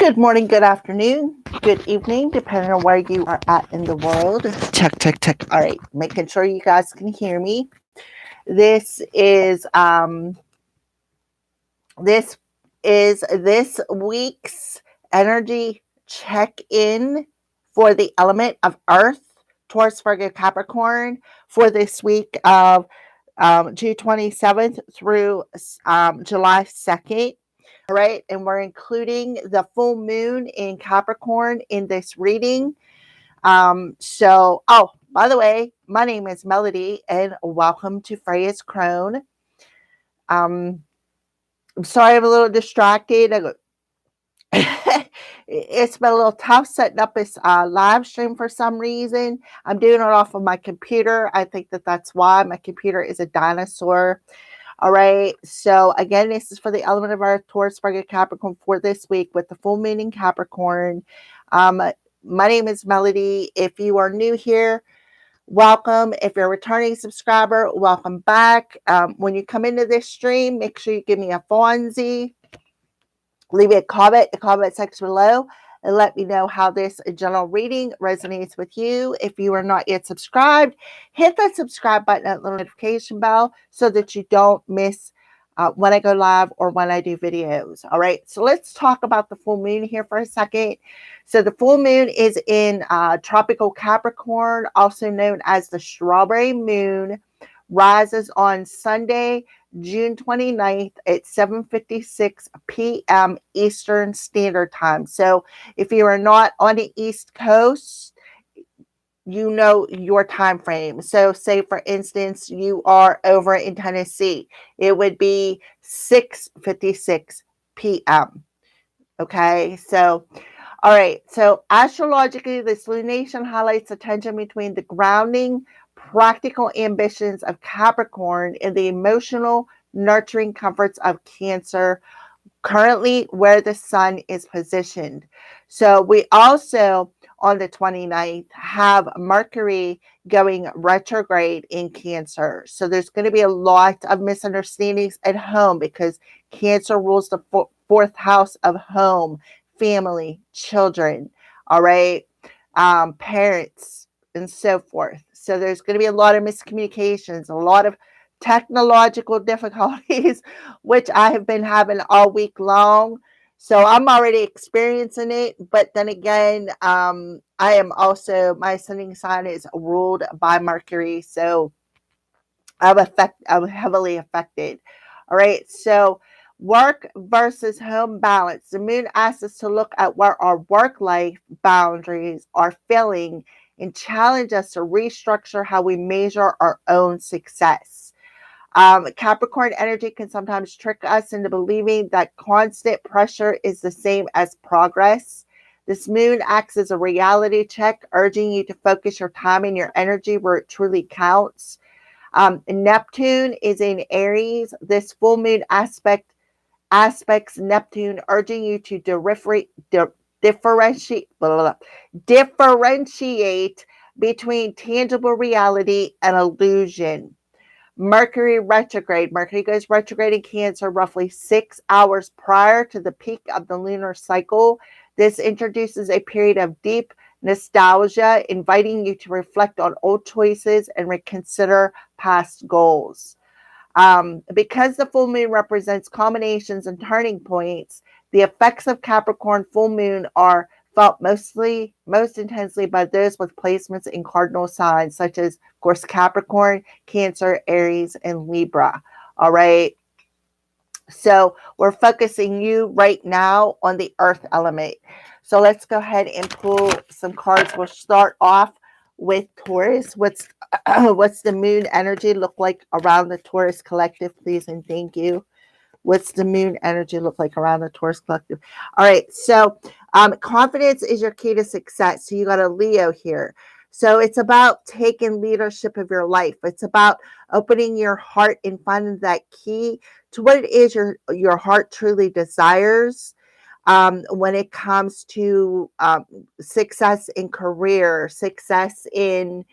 Good morning, good afternoon, good evening, depending on where you are at in the world. Check, check, check. All right, making sure you guys can hear me. This is this this week's energy check-in for the element of Earth, Taurus, Virgo, Capricorn for this week of June 27th through July 2nd. All right, and we're including the full moon in Capricorn in this reading. Oh, by the way, my name is Melody, and welcome to Freya's Crone. I'm sorry I'm a little distracted. It's been a little tough setting up this live stream for some reason. I'm doing it off of my computer. I think that's why my computer is a dinosaur. All right. So again, this is for the element of Earth, Taurus, Virgo, Capricorn for this week with the full moon in Capricorn. My name is Melody. If you are new here, welcome. If you're a returning subscriber, welcome back. When you come into this stream, make sure you give me a Fonzie. Leave me a comment in the comment section below and let me know how this general reading resonates with you. If you are not yet subscribed, hit that subscribe button and the notification bell so that you don't miss when I go live or when I do videos. All right, so let's talk about the full moon here for a second. So the full moon is in tropical Capricorn, also known as the strawberry moon, rises on Sunday, June 29th at 7:56 p.m. Eastern Standard Time. So if you are not on the East Coast, you know your time frame. So say for instance, you are over in Tennessee, it would be 6:56 p.m. Okay, so all right, so astrologically, this lunation highlights the tension between the grounding, practical ambitions of Capricorn and the emotional, nurturing comforts of Cancer, currently where the sun is positioned. So we also, on the 29th, have Mercury going retrograde in Cancer. So there's going to be a lot of misunderstandings at home because Cancer rules the fourth house of home, family, children, all right, parents, and so forth. So there's going to be a lot of miscommunications, a lot of technological difficulties, which I have been having all week long. So I'm already experiencing it. But then again, I am also, my ascending sign is ruled by Mercury. So I'm heavily affected. All right. So work versus home balance. The moon asks us to look at where our work life boundaries are failing and challenge us to restructure how we measure our own success. Capricorn energy can sometimes trick us into believing that constant pressure is the same as progress. This moon acts as a reality check, urging you to focus your time and your energy where it truly counts. Neptune is in Aries. This full moon aspects Neptune, urging you to differentiate between tangible reality and illusion. Mercury retrograde. Mercury goes retrograde in Cancer roughly 6 hours prior to the peak of the lunar cycle. This introduces a period of deep nostalgia, inviting you to reflect on old choices and reconsider past goals. Because the full moon represents culminations and turning points, the effects of Capricorn full moon are felt most intensely by those with placements in cardinal signs, such as, of course, Capricorn, Cancer, Aries, and Libra. All right. So we're focusing you right now on the earth element. So let's go ahead and pull some cards. We'll start off with Taurus. What's the moon energy look like around the Taurus collective, please, and thank you. What's the moon energy look like around the Taurus collective? All right, so confidence is your key to success. So you got a Leo here. So it's about taking leadership of your life. It's about opening your heart and finding that key to what it is your heart truly desires. When it comes to success in career, success in,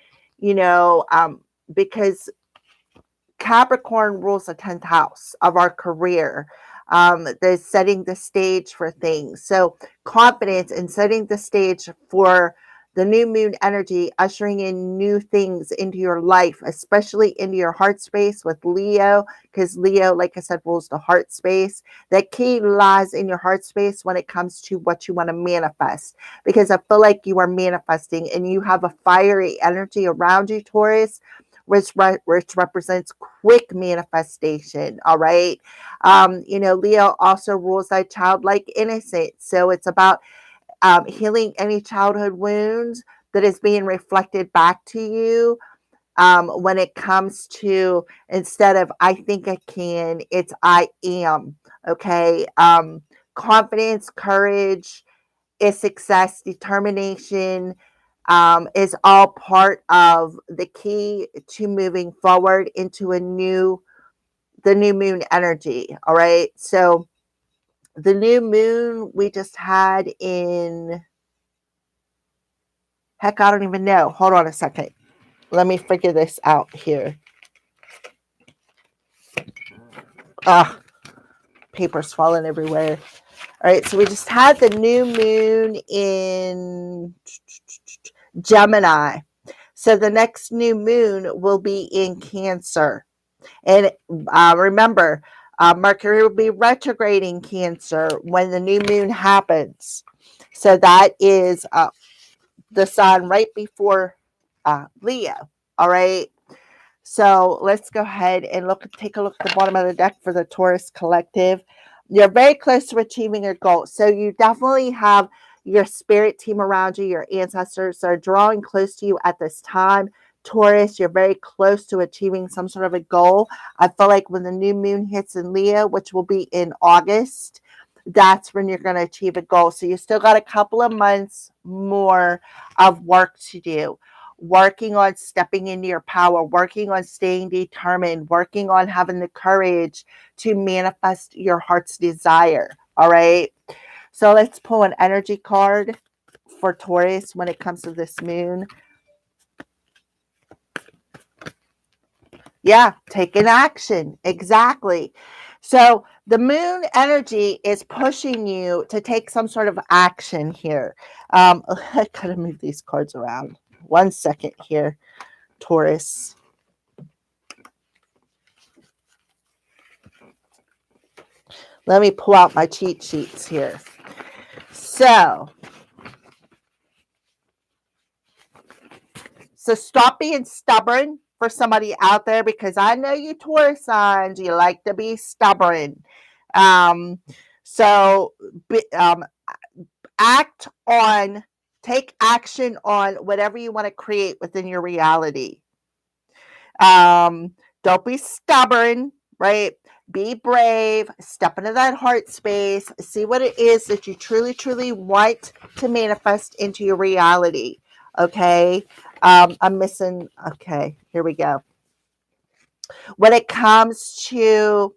because Capricorn rules the 10th house of our career. the setting the stage for things. So confidence and setting the stage for the new moon energy, ushering in new things into your life, especially into your heart space with Leo, because Leo, like I said, rules the heart space. The key lies in your heart space when it comes to what you want to manifest, because I feel like you are manifesting and you have a fiery energy around you, Taurus, which represents quick manifestation. All right. Leo also rules that childlike innocence. So it's about healing any childhood wounds that is being reflected back to you. When it comes to, instead of I think I can, it's I am. Okay. Confidence, courage, is success, determination, is all part of the key to moving forward into the new moon energy. All right. So the new moon we just had in, heck, I don't even know. Hold on a second. Let me figure this out here. Ah, paper's falling everywhere. All right, so we just had the new moon in Gemini. So the next new moon will be in Cancer. And remember, Mercury will be retrograding Cancer when the new moon happens. So that is the sign right before Leo. All right. So let's go ahead and take a look at the bottom of the deck for the Taurus collective. You're very close to achieving your goal. So you definitely have your spirit team around you, your ancestors are drawing close to you at this time. Taurus, you're very close to achieving some sort of a goal. I feel like when the new moon hits in Leo, which will be in August, that's when you're going to achieve a goal. So you still got a couple of months more of work to do, working on stepping into your power, working on staying determined, working on having the courage to manifest your heart's desire. All right. So let's pull an energy card for Taurus when it comes to this moon. Yeah, taking action. Exactly. So the moon energy is pushing you to take some sort of action here. I gotta move these cards around. 1 second here, Taurus. Let me pull out my cheat sheets here. So stop being stubborn for somebody out there, because I know you Taurus signs, you like to be stubborn. So take action on whatever you want to create within your reality. Don't be stubborn, right? Be brave, step into that heart space, see what it is that you truly, truly want to manifest into your reality. Okay. I'm missing. Okay. Here we go. When it comes to,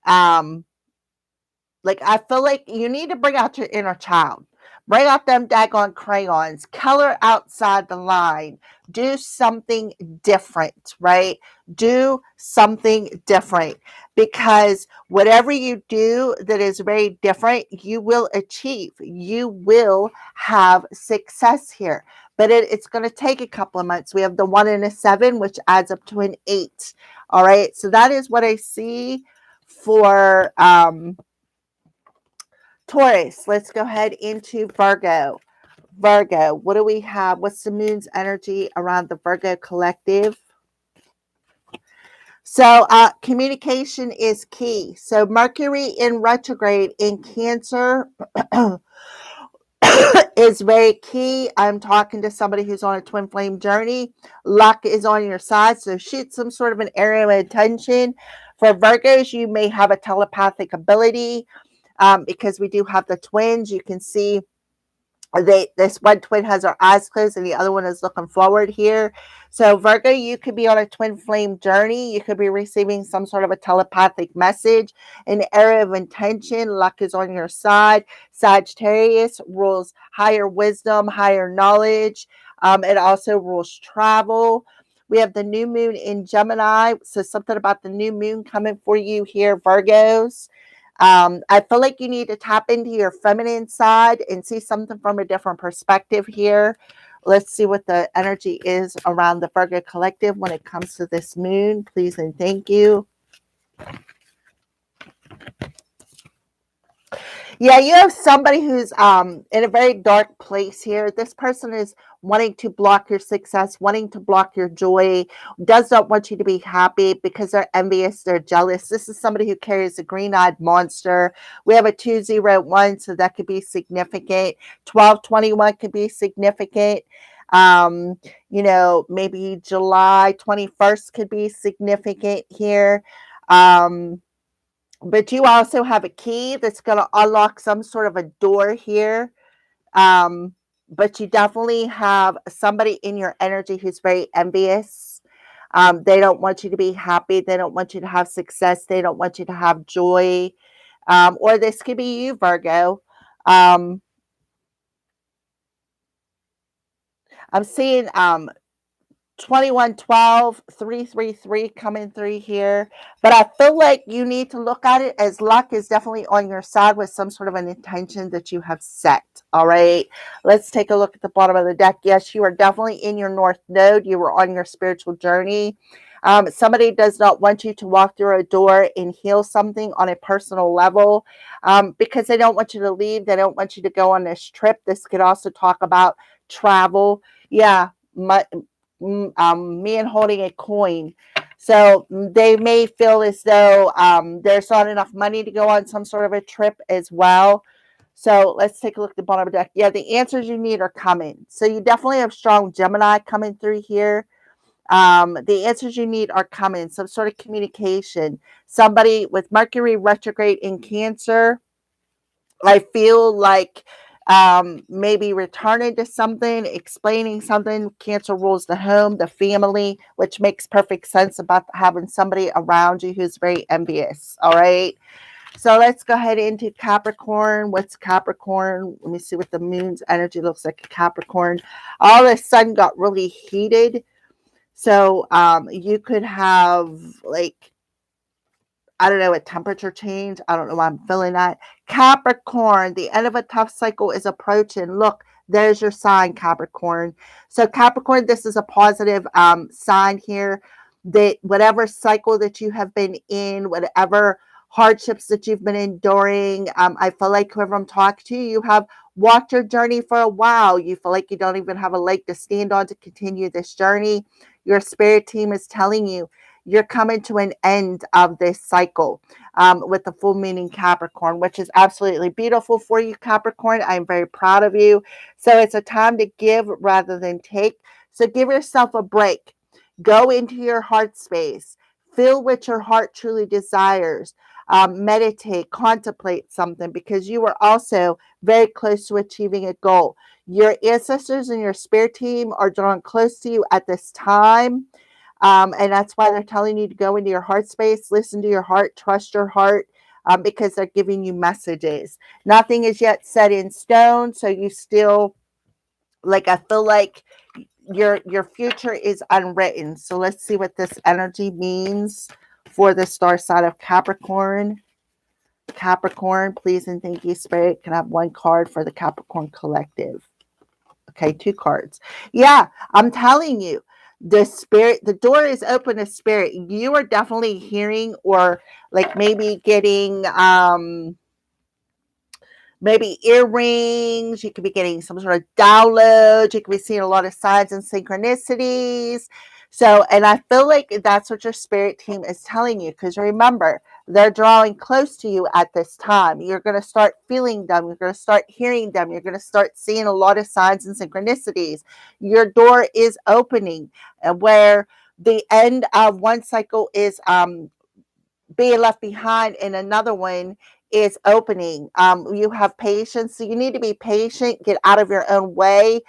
like, I feel like you need to bring out your inner child. Bring out them daggone crayons. Color outside the line. Do something different, right? Do something different, because whatever you do that is very different, you will achieve. You will have success here. But it's going to take a couple of months. We have the 1 and a 7, which adds up to an 8. All right. So that is what I see for Taurus. Let's go ahead into Virgo. Virgo, what do we have? What's the moon's energy around the Virgo collective? So communication is key. So Mercury in retrograde in Cancer is very key. I'm talking to somebody who's on a twin flame journey. Luck is on your side. So shoot some sort of an area of attention. For Virgos, you may have a telepathic ability. Because we do have the twins. You can see this one twin has her eyes closed and the other one is looking forward here. So Virgo, you could be on a twin flame journey. You could be receiving some sort of a telepathic message, an area of intention. Luck is on your side. Sagittarius rules higher wisdom, higher knowledge. It also rules travel. We have the new moon in Gemini. So something about the new moon coming for you here, Virgos. I feel like you need to tap into your feminine side and see something from a different perspective here. Let's see what the energy is around the Virgo collective when it comes to this moon. Please and thank you. Yeah, you have somebody who's in a very dark place here. This person is wanting to block your success, wanting to block your joy, does not want you to be happy because they're envious, they're jealous. This is somebody who carries a green-eyed monster. We have a 201, so that could be significant. 1221 could be significant. Um, maybe July 21st could be significant here. But you also have a key that's going to unlock some sort of a door here. Um, but you definitely have somebody in your energy who's very envious. They don't want you to be happy. They don't want you to have success. They don't want you to have joy. Or this could be you, Virgo. I'm seeing 2112 333 coming through here, but I feel like you need to look at it as luck is definitely on your side with some sort of an intention that you have set. All right, let's take a look at the bottom of the deck. Yes, you are definitely in your north node. You were on your spiritual journey. Somebody does not want you to walk through a door and heal something on a personal level, because they don't want you to leave. They don't want you to go on this trip. This could also talk about travel. Yeah, man holding a coin. So they may feel as though there's not enough money to go on some sort of a trip as well. So let's take a look at the bottom of the deck. Yeah, the answers you need are coming. So you definitely have strong Gemini coming through here. The answers you need are coming. Some sort of communication. Somebody with Mercury retrograde in Cancer, I feel like maybe returning to something, explaining something. Cancer rules the home, the family, which makes perfect sense about having somebody around you who's very envious. All right. So let's go ahead into Capricorn. What's Capricorn? Let me see what the moon's energy looks like. Capricorn. All of a sudden got really heated. So you could have like, I don't know, a temperature change. I don't know why I'm feeling that. Capricorn, the end of a tough cycle is approaching. Look, there's your sign, Capricorn. So Capricorn, this is a positive sign here that whatever cycle that you have been in, whatever hardships that you've been enduring, I feel like whoever I'm talking to, you have walked your journey for a while. You feel like you don't even have a leg to stand on to continue this journey. Your spirit team is telling you you're coming to an end of this cycle with the full moon in Capricorn, which is absolutely beautiful for you, Capricorn. I'm very proud of you. So it's a time to give rather than take. So give yourself a break. Go into your heart space. Feel what your heart truly desires. Meditate, contemplate something, because you are also very close to achieving a goal. Your ancestors and your spirit team are drawn close to you at this time. And that's why they're telling you to go into your heart space, listen to your heart, trust your heart, because they're giving you messages. Nothing is yet set in stone, so you still, like, I feel like your future is unwritten. So let's see what this energy means for the star sign of Capricorn. Capricorn, please and thank you, Spirit. Can I have one card for the Capricorn collective? Okay, 2 cards. Yeah, I'm telling you, the door is open to spirit. You are definitely hearing, or like maybe getting maybe earrings. You could be getting some sort of download. You could be seeing a lot of signs and synchronicities. So, and I feel like that's what your spirit team is telling you, because remember, they're drawing close to you at this time. You're going to start feeling them. You're going to start hearing them. You're going to start seeing a lot of signs and synchronicities. Your door is opening, where the end of one cycle is being left behind and another one is opening. You have patience, so you need to be patient, get out of your own way.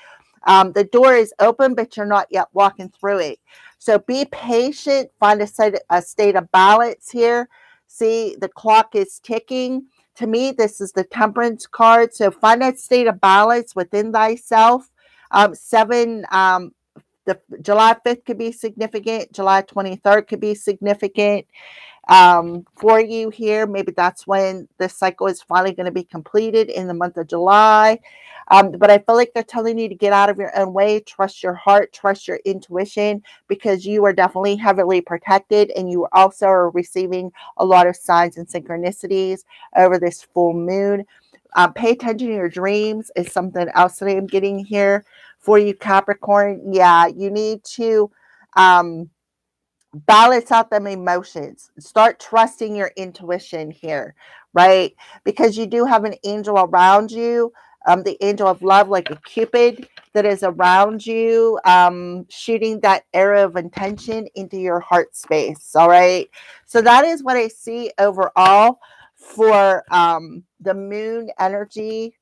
The door is open, but you're not yet walking through it. So be patient, find a state of balance here. See, the clock is ticking. To me, this is the temperance card. So find that state of balance within thyself. The July 5th could be significant. July 23rd could be significant. for you here. Maybe that's when this cycle is finally going to be completed in the month of July. But I feel like they're telling you to get out of your own way, trust your heart, trust your intuition, because you are definitely heavily protected, and you also are receiving a lot of signs and synchronicities over this full moon. Pay attention to your dreams is something else that I'm getting here for you, Capricorn. Yeah, you need to balance out them emotions. Start trusting your intuition here, right? Because you do have an angel around you, the angel of love, like a Cupid, that is around you, shooting that arrow of intention into your heart space. All right. So that is what I see overall for the moon energy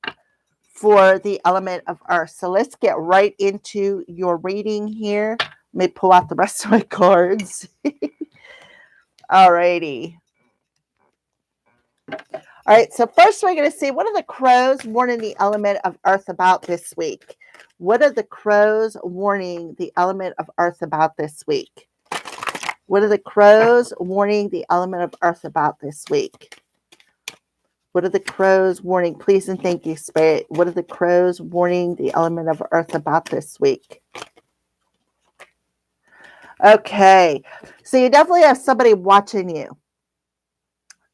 for the element of earth. So let's get right into your reading here. Let me pull out the rest of my cards. Alrighty. All right, so first we're going to see, what are the crows warning the element of earth about this week? What are the crows warning the element of earth about this week? What are the crows warning the element of earth about this week? What are the crows warning? Please and thank you, Spirit. What are the crows warning the element of earth about this week? Okay, so you definitely have somebody watching you,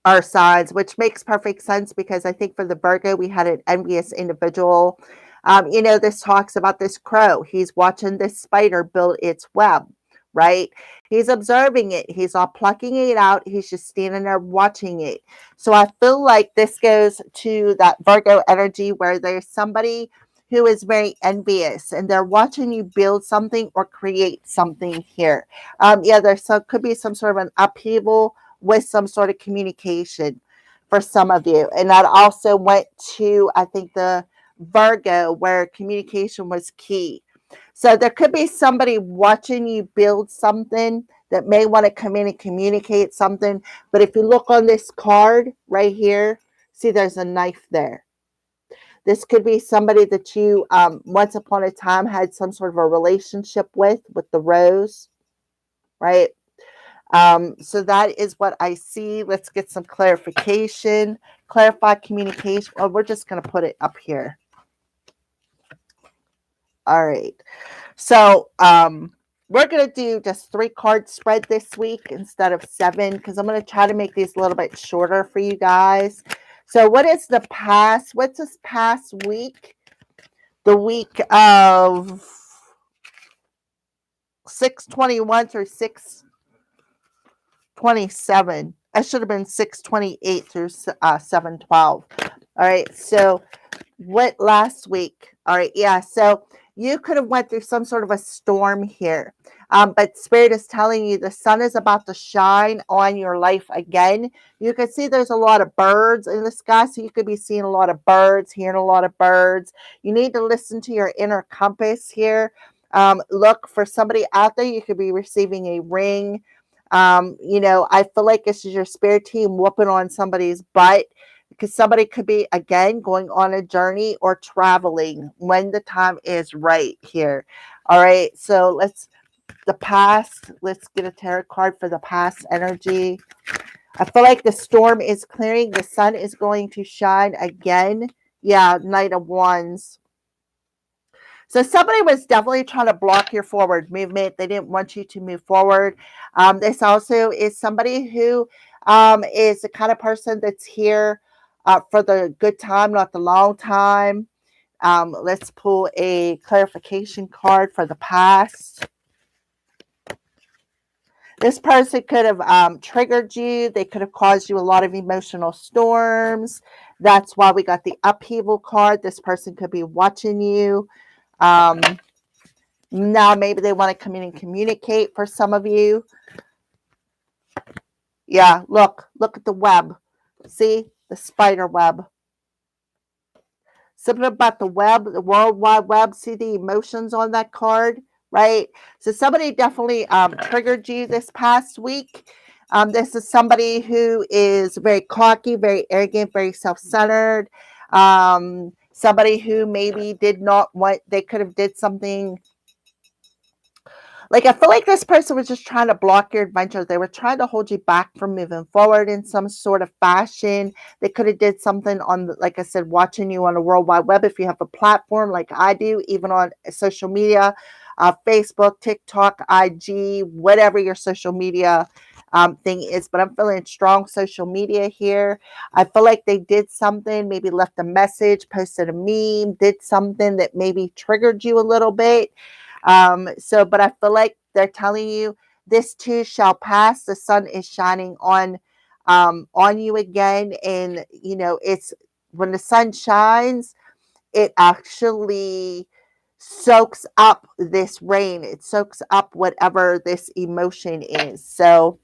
our sides, which makes perfect sense, because I think for the Virgo, we had an envious individual. This talks about this crow. He's watching this spider build its web, right? He's observing it. He's not plucking it out. He's just standing there watching it. So I feel like this goes to that Virgo energy where there's somebody who is very envious and they're watching you build something or create something here. Could be some sort of an upheaval with some sort of communication for some of you. And that also went to, I think, the Virgo, where communication was key. So there could be somebody watching you build something that may want to come in and communicate something. But if you look on this card right here, see there's a knife there. This could be somebody that you once upon a time had some sort of a relationship with the rose, right? So that is what I see. Let's get some clarification. Clarify communication. Oh, we're just going to put it up here. All right. So we're going to do just 3 card spread this week instead of 7, because I'm going to try to make these a little bit shorter for you guys. So what is the past? What's this past week? The week of 6/21 through 6/27. I should have been 6/28 through 7/12. All right. So what last week? All right. Yeah. So you could have went through some sort of a storm here. But Spirit is telling you the sun is about to shine on your life again. You can see there's a lot of birds in the sky. So you could be seeing a lot of birds, hearing a lot of birds. You need to listen to your inner compass here. Look for somebody out there. You could be receiving a ring. I feel like this is your spirit team whooping on somebody's butt, because somebody could be, again, going on a journey or traveling when the time is right here. All right. So the past, let's get a tarot card for the past energy. I feel like the storm is clearing. The sun is going to shine again. Yeah. Knight of Wands. So somebody was definitely trying to block your forward movement. They didn't want you to move forward. This also is somebody who is the kind of person that's here for the good time, not the long time. Let's pull a clarification card for the past. This person could have triggered you. They could have caused you a lot of emotional storms. That's why we got the upheaval card. This person could be watching you. Now maybe they want to come in and communicate for some of you. Yeah, look at the web. See the spider web. Something about the web, the World Wide Web. See the emotions on that card, right? So somebody definitely triggered you this past week. This is somebody who is very cocky, very arrogant, very self-centered. Somebody who maybe did not want, they could have did something Like, I feel like this person was just trying to block your adventure. They were trying to hold you back from moving forward in some sort of fashion. They could have did something on, like I said, watching you on the World Wide Web if you have a platform like I do, even on social media, Facebook, TikTok, IG, whatever your social media thing is. But I'm feeling strong social media here. I feel like they did something, maybe left a message, posted a meme, did something that maybe triggered you a little bit. But I feel like they're telling you this too shall pass. The sun is shining on you again. And, it's when the sun shines, it actually soaks up this rain. It soaks up whatever this emotion is. So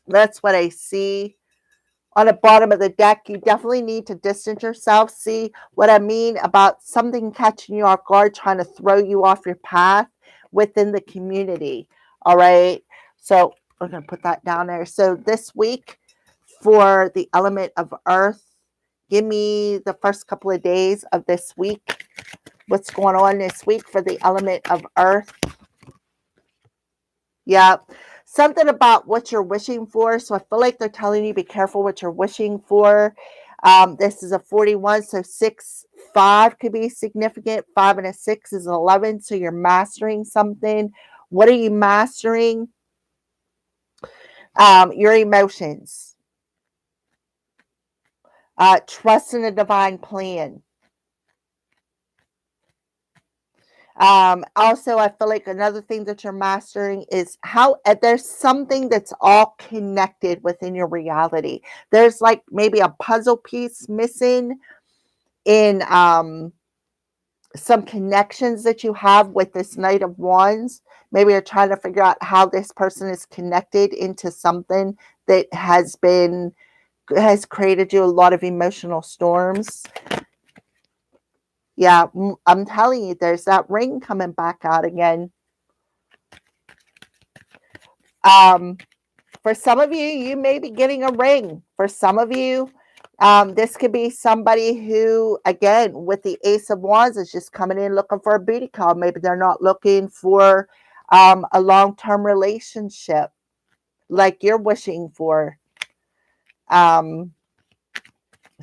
that's what I see on the bottom of the deck. You definitely need to distance yourself. See what I mean about something catching you off guard, trying to throw you off your path within the community. All right. So we're going to put that down there. So this week for the element of earth, give me the first couple of days of this week. What's going on this week for the element of earth? Yeah. Something about what you're wishing for. So I feel like they're telling you be careful what you're wishing for. This is a 41, so 6, 5 could be significant. 5 and a 6 is 11. So you're mastering something. What are you mastering? Your emotions. Trust in a divine plan. Also, I feel like another thing that you're mastering is how there's something that's all connected within your reality. There's like maybe a puzzle piece missing in some connections that you have with this Knight of Wands. Maybe you're trying to figure out how this person is connected into something that has created you a lot of emotional storms. Yeah, I'm telling you, there's that ring coming back out again. For some of you, you may be getting a ring. For some of you, this could be somebody who, again, with the Ace of Wands, is just coming in looking for a booty call. Maybe they're not looking for a long-term relationship like you're wishing for.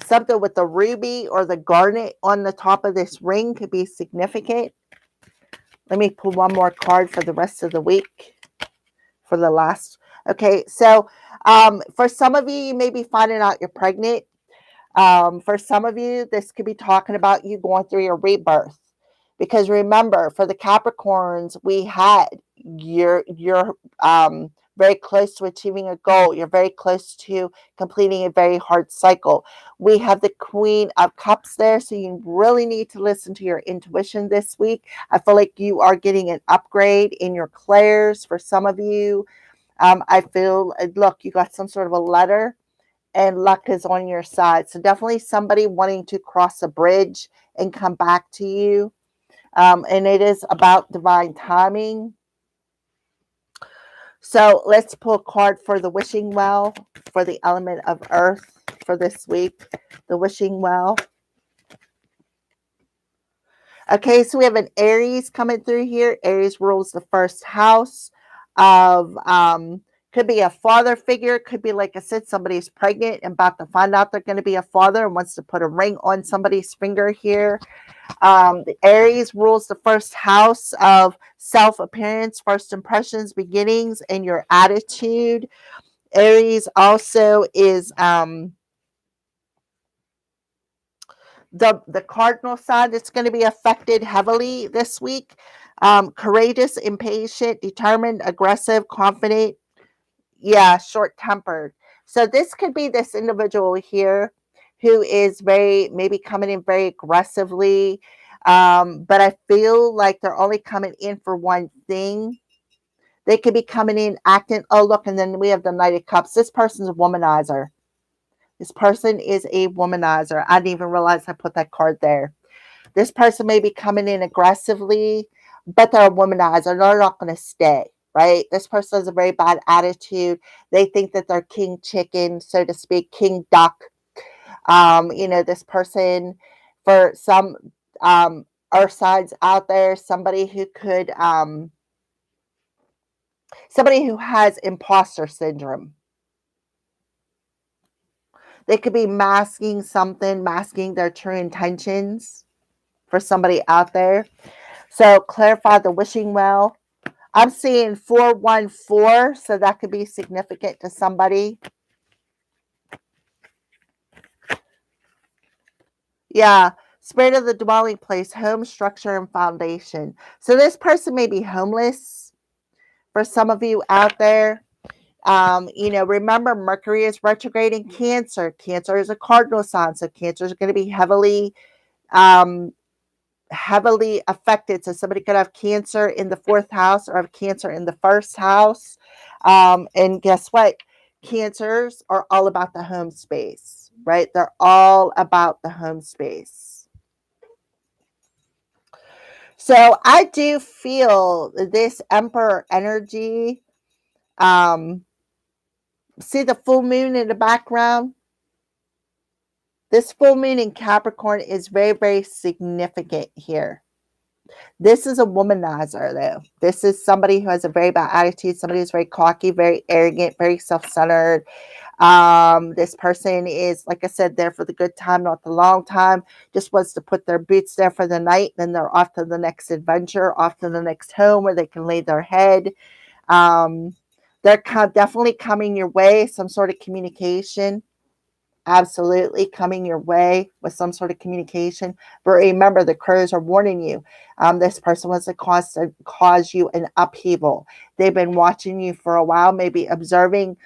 Something with the ruby or the garnet on the top of this ring could be significant. Let me pull one more card for the rest of the week for the last. Okay, so for some of you, you may be finding out you're pregnant. For some of you, this could be talking about you going through your rebirth. Because remember, for the Capricorns, we had you're very close to achieving a goal. You're very close to completing a very hard cycle. We have the Queen of Cups there, so you really need to listen to your intuition this week. I feel like you are getting an upgrade in your clairs for some of you. I feel, look, you got some sort of a letter and luck is on your side. So definitely somebody wanting to cross a bridge and come back to you. And it is about divine timing. So let's pull a card for the wishing well for the element of earth for this week. The wishing well. Okay, so we have an Aries coming through here. Aries rules the first house of could be a father figure. Could be, like I said, somebody's pregnant and about to find out they're going to be a father and wants to put a ring on somebody's finger here. The Aries rules the first house of self-appearance, first impressions, beginnings, and your attitude. Aries also is the cardinal sign that's going to be affected heavily this week. Courageous, impatient, determined, aggressive, confident, yeah, short-tempered. So this could be this individual here who is maybe coming in very aggressively, but I feel like they're only coming in for one thing. They could be coming in acting, oh, look, and then we have the Knight of Cups. This person's a womanizer. This person is a womanizer. I didn't even realize I put that card there. This person may be coming in aggressively, but they're a womanizer. They're not going to stay, right? This person has a very bad attitude. They think that they're king chicken, so to speak, king duck. This person, for some earth signs out there, somebody who could Somebody who has imposter syndrome. They could be masking something, masking their true intentions for somebody out there. So clarify the wishing well. I'm seeing 414, so that could be significant to somebody. Yeah, spirit of the dwelling place, home structure and foundation. So this person may be homeless for some of you out there. Remember Mercury is retrograde in Cancer. Cancer is a cardinal sign, so Cancer is going to be um, heavily affected. So somebody could have Cancer in the fourth house or have Cancer in the first house. And guess what? Cancers are all about the home space, right? They're all about the home space. So I do feel this Emperor energy. See the full moon in the background? This full moon in Capricorn is very, very significant here. This is a womanizer, though. This is somebody who has a very bad attitude, somebody who's very cocky, very arrogant, very self-centered. This person is, like I said, there for the good time, not the long time, just wants to put their boots there for the night, then they're off to the next adventure, off to the next home where they can lay their head. They're definitely coming your way, some sort of communication. Absolutely coming your way with some sort of communication. But remember, the crows are warning you. This person wants to cause you an upheaval. They've been watching you for a while, maybe observing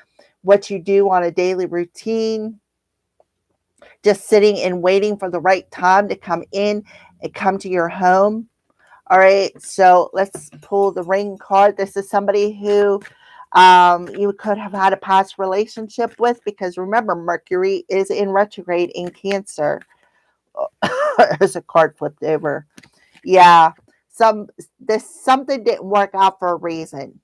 what you do on a daily routine, just sitting and waiting for the right time to come in and come to your home. All right, so let's pull the ring card. This is somebody who you could have had a past relationship with, because remember, Mercury is in retrograde in Cancer. There's a card flipped over. Yeah, something didn't work out for a reason.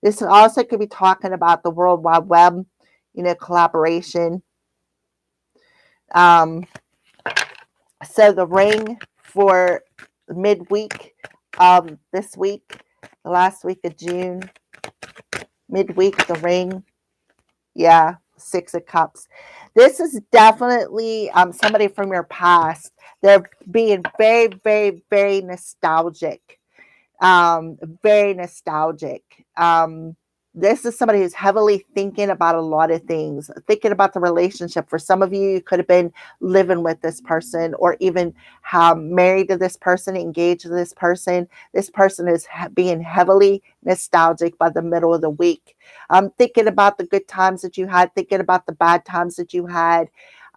This also could be talking about the World Wide Web, collaboration. Um, so the ring for midweek this week, the last week of June, midweek, the ring. Yeah, Six of Cups. This is definitely somebody from your past. They're being very, very, very nostalgic. Very nostalgic. This is somebody who's heavily thinking about a lot of things, thinking about the relationship. For some of you, you could have been living with this person, or even married to this person, engaged to this person. This person is being heavily nostalgic by the middle of the week. Thinking about the good times that you had, thinking about the bad times that you had.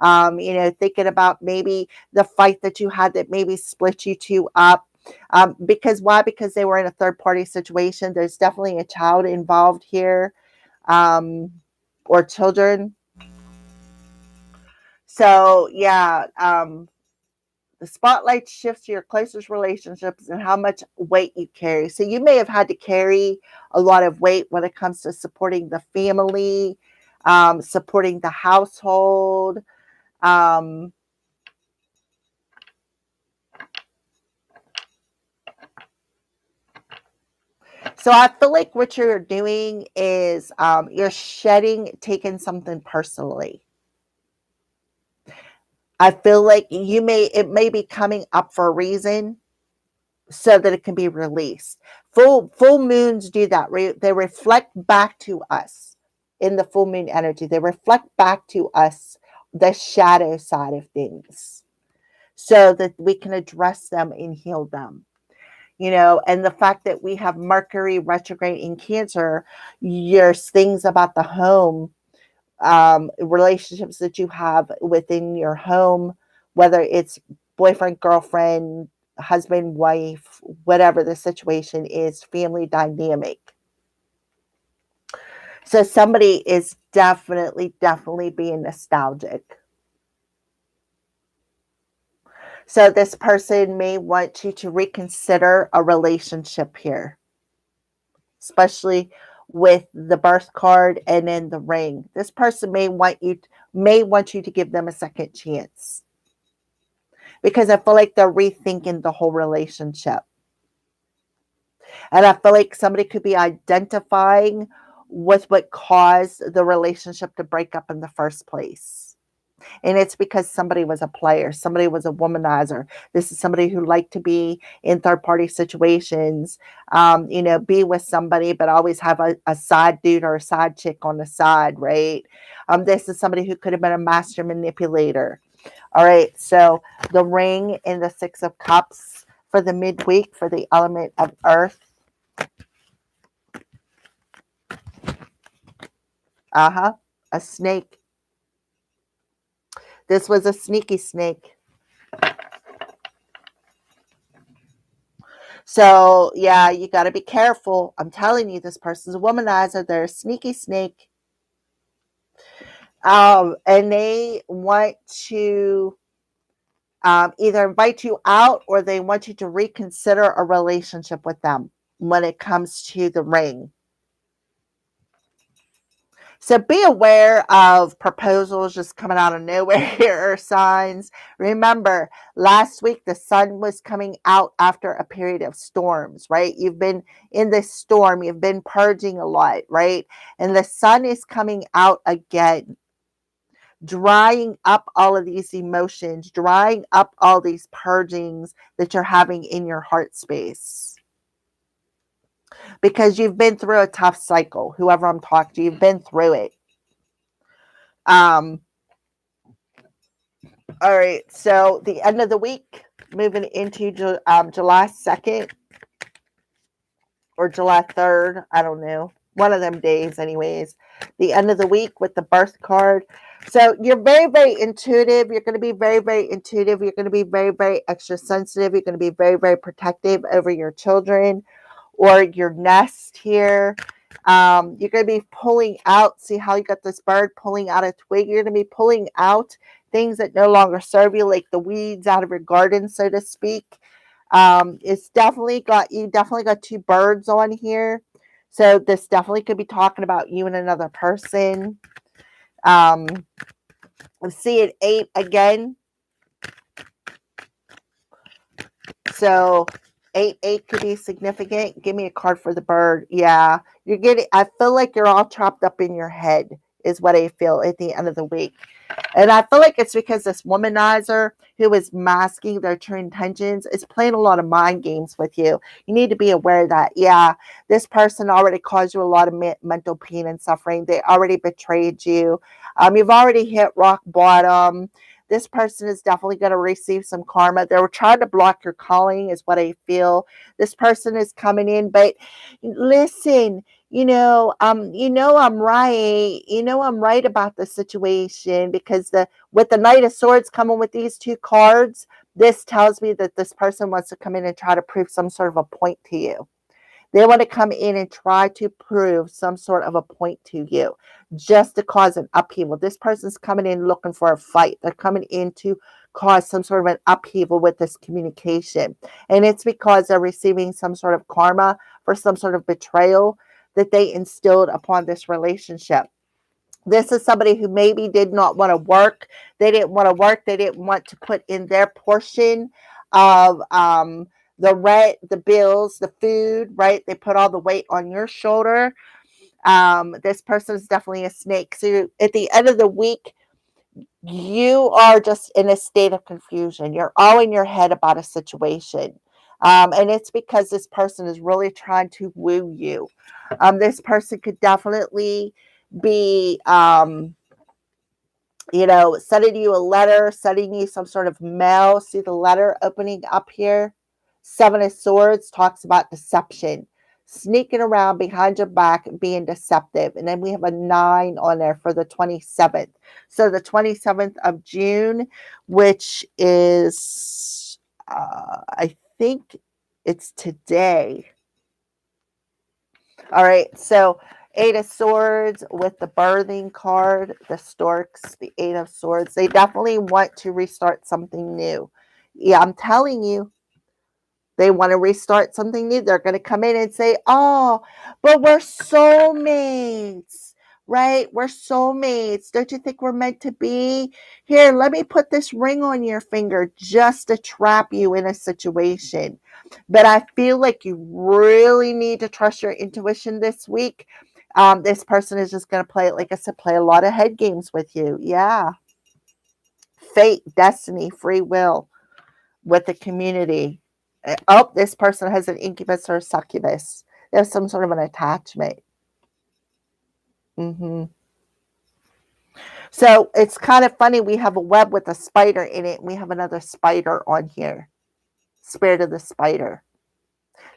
Thinking about maybe the fight that you had that maybe split you two up. Because why? Because they were in a third party situation. There's definitely a child involved here, or children. So yeah, the spotlight shifts to your closest relationships and how much weight you carry. So you may have had to carry a lot of weight when it comes to supporting the family, supporting the household. So I feel like what you're doing is you're taking something personally. I feel like it may be coming up for a reason so that it can be released. Full moons do that. They reflect back to us in the full moon energy. They reflect back to us the shadow side of things so that we can address them and heal them. And the fact that we have Mercury retrograde in Cancer, there's things about the home, relationships that you have within your home, whether it's boyfriend, girlfriend, husband, wife, whatever the situation is, family dynamic. So somebody is definitely, definitely being nostalgic. So this person may want you to reconsider a relationship here, especially with the birth card and then the ring. This person may want you to give them a second chance, because I feel like they're rethinking the whole relationship. And I feel like somebody could be identifying with what caused the relationship to break up in the first place. And it's because somebody was a player, somebody was a womanizer. This is somebody who liked to be in third party situations, be with somebody, but always have a side dude or a side chick on the side, right? This is somebody who could have been a master manipulator. All right, so the ring in the Six of Cups for the midweek for the element of earth. A snake. This was a sneaky snake. So, yeah, you got to be careful. I'm telling you, this person's a womanizer. They're a sneaky snake. And they want to either invite you out or they want you to reconsider a relationship with them when it comes to the ring. So be aware of proposals just coming out of nowhere here, signs. Remember, last week the sun was coming out after a period of storms, right? You've been in this storm, you've been purging a lot, right? And the sun is coming out again, drying up all of these emotions, drying up all these purgings that you're having in your heart space. Because you've been through a tough cycle, whoever I'm talking to, you've been through it. All right, so the end of the week, moving into July 2nd or July 3rd, I don't know, one of them days anyways, the end of the week with the birth card. So you're very, very intuitive. You're going to be very, very intuitive. You're going to be very, very extra sensitive. You're going to be very, very protective over your children or your nest here. You're going to be pulling out. See how you got this bird pulling out a twig? You're going to be pulling out things that no longer serve you, like the weeds out of your garden, so to speak. It's definitely got two birds on here. So this definitely could be talking about you and another person. See an 8 again. So 8 could be significant. Give me a card for the bird. Yeah, I feel like you're all chopped up in your head is what I feel at the end of the week. And I feel like it's because this womanizer who is masking their true intentions is playing a lot of mind games with you. You need to be aware that, yeah, this person already caused you a lot of mental pain and suffering. They already betrayed you. You've already hit rock bottom. This person is definitely going to receive some karma. They were trying to block your calling is what I feel. This person is coming in, but listen, I'm right. I'm right about the situation because with the Knight of Swords coming with these two cards, this tells me that this person wants to come in and try to prove some sort of a point to you. They want to come in and try to prove some sort of a point to you just to cause an upheaval. This person's coming in looking for a fight. They're coming in to cause some sort of an upheaval with this communication. And it's because they're receiving some sort of karma for some sort of betrayal that they instilled upon this relationship. This is somebody who maybe did not want to work. They didn't want to work. They didn't want to put in their portion of the rent, the bills, the food, right? They put all the weight on your shoulder. This person is definitely a snake. So at the end of the week, you are just in a state of confusion. You're all in your head about a situation. And it's because this person is really trying to woo you. This person could definitely be, sending you a letter, sending you some sort of mail. See the letter opening up here? 7 of Swords talks about deception, sneaking around behind your back, being deceptive. And then we have a 9 on there for the 27th. So the 27th of June, which is, I think it's today. All right, so 8 of Swords with the birthing card, the storks, the 8 of Swords. They definitely want to restart something new. Yeah, I'm telling you, they want to restart something new. They're going to come in and say, oh, but we're soulmates. right? We're soulmates. Don't you think we're meant to be? Here, let me put this ring on your finger just to trap you in a situation. But I feel like you really need to trust your intuition this week. This person is just going to play, like I said, play a lot of head games with you. Yeah. Fate, destiny, free will with the community. Oh, this person has an incubus or a succubus. There's some sort of an attachment. Mm-hmm. So it's kind of funny. We have a web with a spider in it. And we have another spider on here. Spirit of the spider.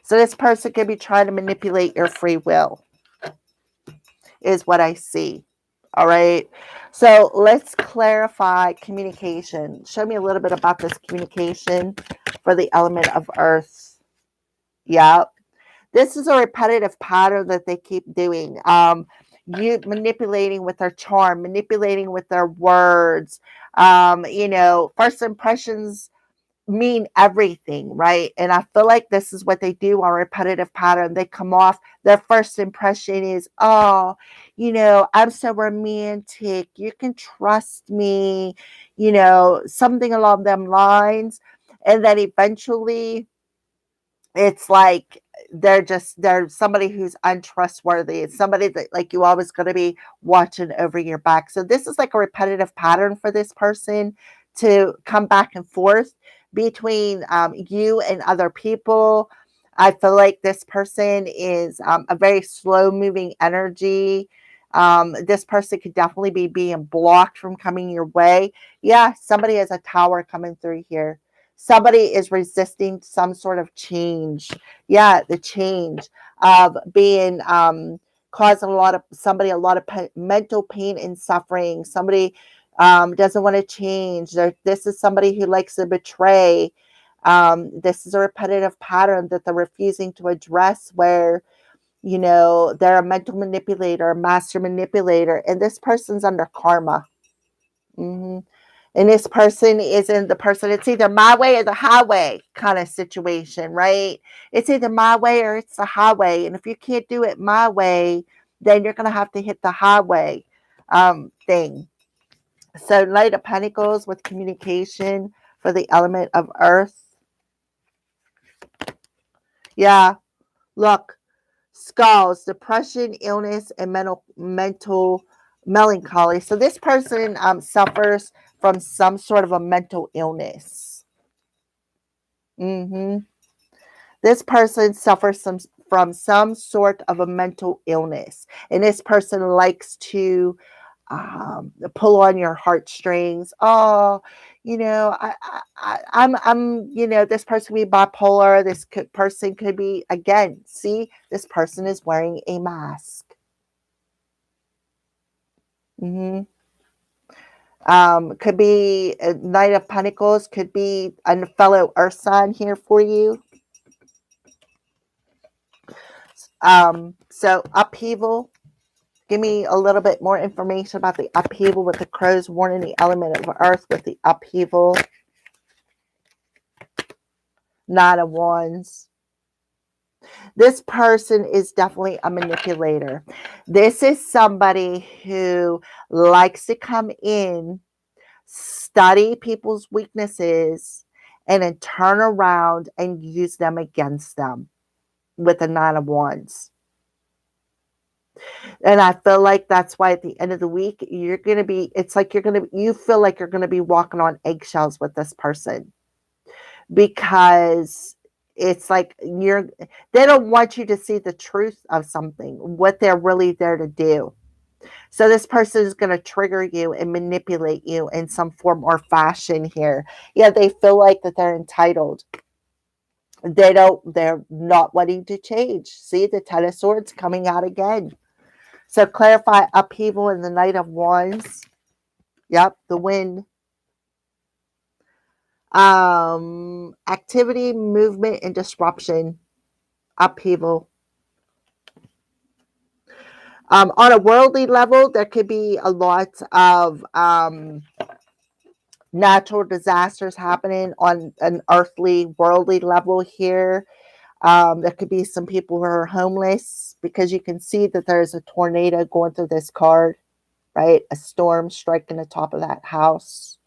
So this person could be trying to manipulate your free will, is what I see. All right. So let's clarify communication. Show me a little bit about this communication for the element of earth. Yeah. This is a repetitive pattern that they keep doing. You manipulating with their charm, manipulating with their words. First impressions mean everything, right? And I feel like this is what they do on repetitive pattern. They come off, their first impression is, oh, I'm so romantic. You can trust me, something along them lines. And then eventually it's like they're somebody who's untrustworthy. It's somebody that like you always going to be watching over your back. So this is like a repetitive pattern for this person to come back and forth between you and other people. I feel like this person is a very slow moving energy. This person could definitely be being blocked from coming your way. Yeah, somebody has a tower coming through here. Somebody is resisting some sort of change. Yeah, the change of being causing a lot of mental pain and suffering. Somebody doesn't want to change. This is somebody who likes to betray. This is a repetitive pattern that they're refusing to address, where they're a mental manipulator, a master manipulator, and this person's under karma. Hmm. And this person isn't the person, it's either my way or the highway kind of situation, right? It's either my way or it's the highway. And if you can't do it my way, then you're going to have to hit the highway thing. So, Knight of Pentacles with communication for the element of earth. Yeah, look, skulls, depression, illness, and mental melancholy. So this person suffers from some sort of a mental illness. Mm-hmm. This person suffers from some sort of a mental illness, and this person likes to pull on your heartstrings. Oh, this person could be bipolar. This person could be, again, see, this person is wearing a mask. Mm-hmm. Could be a Knight of Pentacles, could be a fellow earth sign here for you. So upheaval. Give me a little bit more information about the upheaval with the crows warning the element of earth with the upheaval. Nine of Wands. This person is definitely a manipulator. This is somebody who likes to come in, study people's weaknesses, and then turn around and use them against them with the Nine of Wands. And I feel like that's why at the end of the week, you feel like you're going to be walking on eggshells with this person, because it's like they don't want you to see the truth of something, what they're really there to do. So this person is going to trigger you and manipulate you in some form or fashion here. Yeah, they feel like that they're entitled. They're not wanting to change. See the Ten of Swords coming out again. So clarify upheaval in the Knight of Wands. Yep, the wind. Activity, movement, and disruption. Upheaval. On a worldly level, there could be a lot of natural disasters happening on an earthly, worldly level here. There could be some people who are homeless, because you can see that there's a tornado going through this card, right? A storm striking the top of that house.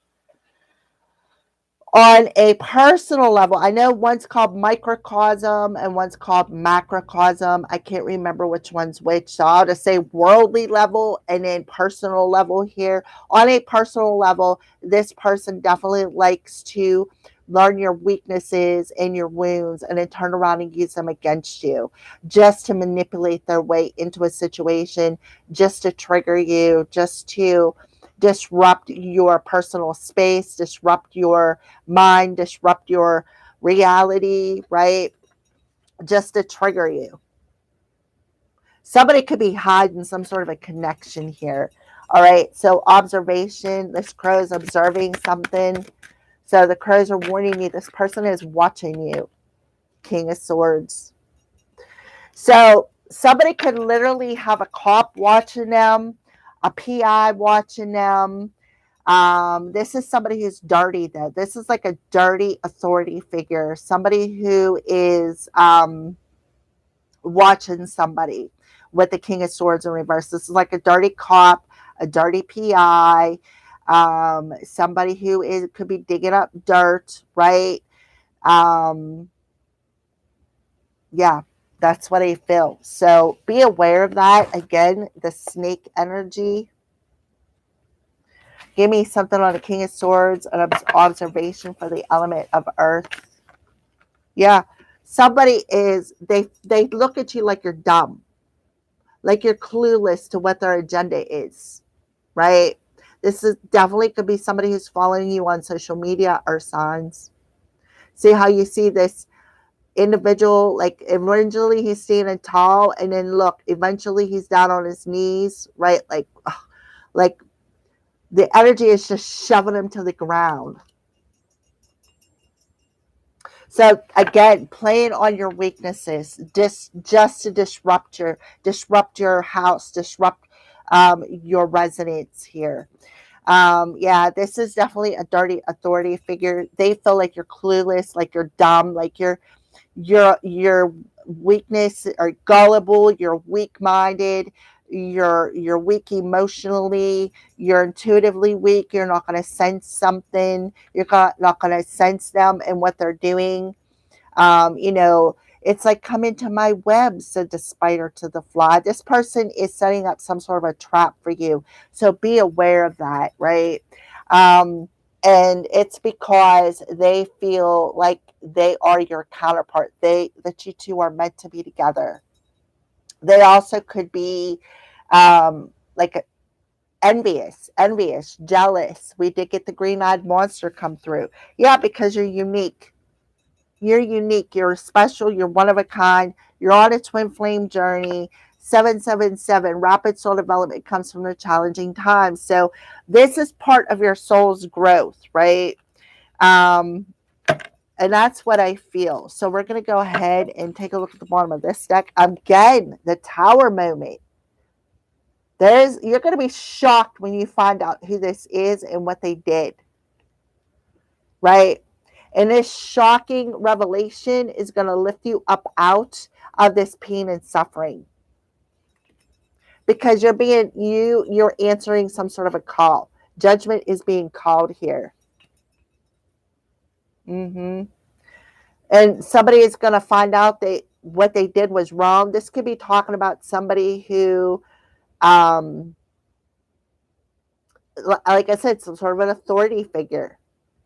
On a personal level, I know one's called microcosm and one's called macrocosm. I can't remember which one's which. So I'll just say worldly level and then personal level here. On a personal level, this person definitely likes to learn your weaknesses and your wounds and then turn around and use them against you, just to manipulate their way into a situation, just to trigger you, just to disrupt your personal space, disrupt your mind, disrupt your reality, right? Just to trigger you. Somebody could be hiding some sort of a connection here. All right. So observation, this crow is observing something. So the crows are warning you, this person is watching you. King of Swords. So somebody could literally have a cop watching them, a PI watching them. This is somebody who's dirty, though. This is like a dirty authority figure, somebody who is watching somebody with the King of Swords in reverse. This is like a dirty cop, a dirty PI, somebody who could be digging up dirt, right? Yeah, that's what I feel. So be aware of that. Again, the snake energy. Give me something on the King of Swords, an observation for the element of earth. Yeah, somebody is, they look at you like you're dumb, like you're clueless to what their agenda is, right? This is definitely could be somebody who's following you on social media or signs. See how you see this individual, like eventually he's standing tall, and then look, eventually he's down on his knees, right? Like the energy is just shoving him to the ground. So again, playing on your weaknesses, just to disrupt your house, disrupt your residence here. Yeah, this is definitely a dirty authority figure. They feel like you're clueless, like you're dumb, like your weakness or gullible, you're weak-minded, you're weak emotionally, you're intuitively weak, you're not going to sense something, you're not going to sense them and what they're doing. You know, it's like, come into my web, said the spider to the fly. This person is setting up some sort of a trap for you. So be aware of that, right? And it's because they feel like they are your counterpart. That you two are meant to be together. They also could be like envious, jealous. We did get the green-eyed monster come through. Yeah, because you're unique. You're unique. You're special. You're one of a kind. You're on a twin flame journey. 777, rapid soul development comes from the challenging times. So this is part of your soul's growth, right? And that's what I feel. So we're going to go ahead and take a look at the bottom of this deck. Again, the Tower moment. You're going to be shocked when you find out who this is and what they did, right? And this shocking revelation is going to lift you up out of this pain and suffering, because you're answering some sort of a call. Judgment is being called here. And somebody is going to find out that what they did was wrong. This could be talking about somebody who, like I said, some sort of an authority figure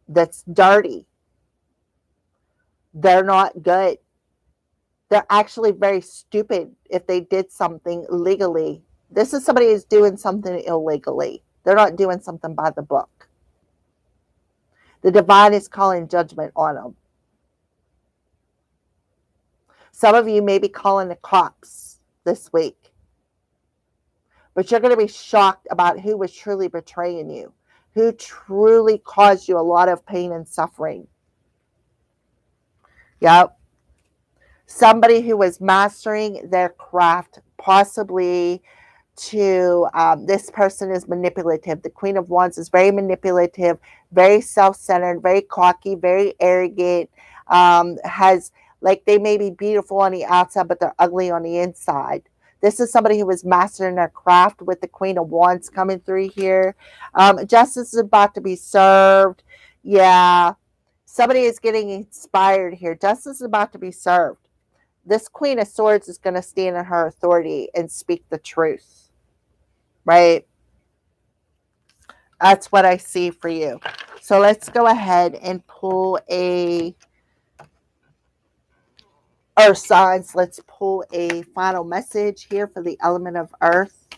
that's dirty. They're not good. They're actually very stupid if they did something legally. This is somebody who's doing something illegally. They're not doing something by the book. The divine is calling judgment on them. Some of you may be calling the cops this week, but you're going to be shocked about who was truly betraying you, who truly caused you a lot of pain and suffering. Yep. Somebody who was mastering their craft, possibly to this person is manipulative. The Queen of Wands is very manipulative, very self-centered, very cocky, very arrogant, has Like they may be beautiful on the outside, but they're ugly on the inside. This is somebody who was mastering their craft with the Queen of Wands coming through here. Justice is about to be served. Yeah. Somebody is getting inspired here. Justice is about to be served. This Queen of Swords is going to stand in her authority and speak the truth. Right? That's what I see for you. So let's go ahead and pull a Earth signs. Let's pull a final message here for the element of Earth.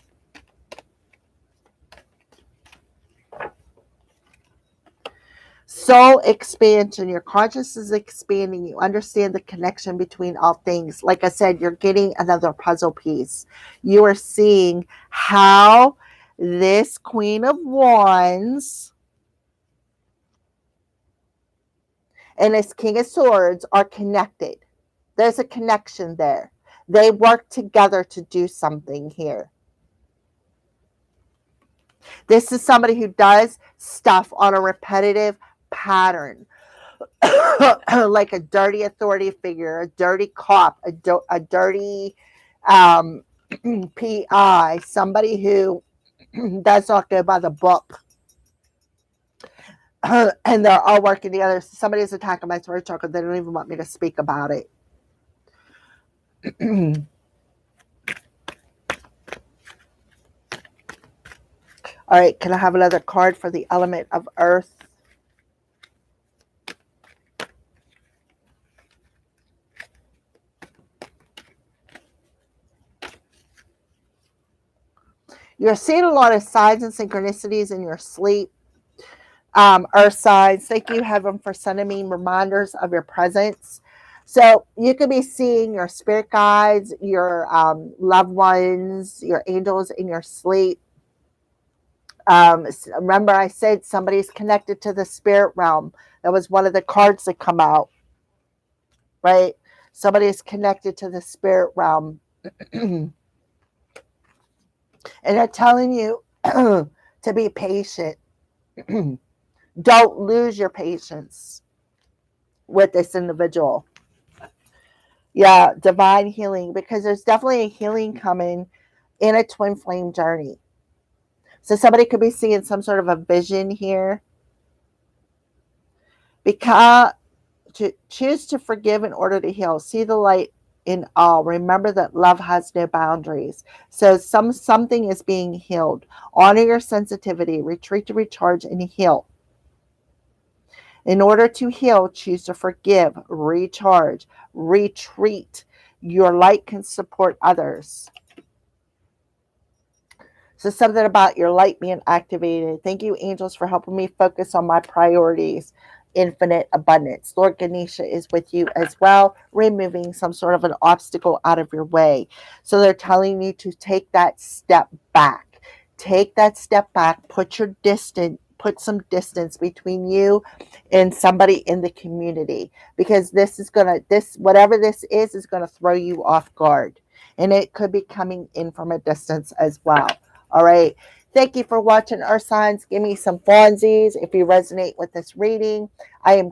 Soul expansion. Your consciousness is expanding. You understand the connection between all things. Like I said, you're getting another puzzle piece. You are seeing how this Queen of Wands and this King of Swords are connected. There's a connection there. They work together to do something here. This is somebody who does stuff on a repetitive pattern. Like a dirty authority figure, a dirty cop, a dirty PI, somebody who does not go by the book. And they're all working together. Somebody's attacking my throat chakra. They don't even want me to speak about it. All right, can I have another card for the element of Earth? You're seeing a lot of signs and synchronicities in your sleep. Earth signs, thank you, Heaven, for sending me reminders of your presence. So you could be seeing your spirit guides, your loved ones, your angels in your sleep. Remember I said somebody's connected to the spirit realm. That was one of the cards that come out, right? Somebody is connected to the spirit realm. And they're telling you to be patient. Don't lose your patience with this individual. Yeah, divine healing, because there's definitely a healing coming in a twin flame journey. So somebody could be seeing some sort of a vision here. Because to choose to forgive in order to heal. See the light in all. Remember that love has no boundaries. So something is being healed. Honor your sensitivity. Retreat to recharge and heal. In order to heal, choose to forgive, recharge, retreat. Your light can support others. So something about your light being activated. Thank you, angels, for helping me focus on my priorities. Infinite abundance. Lord Ganesha is with you as well, removing some sort of an obstacle out of your way. So they're telling you to take that step back. Take that step back. Put some distance between you and somebody in the community, because whatever this is going to throw you off guard, and it could be coming in from a distance as well. All right. Thank you for watching Earth Signs. Give me some funsies if you resonate with this reading. I am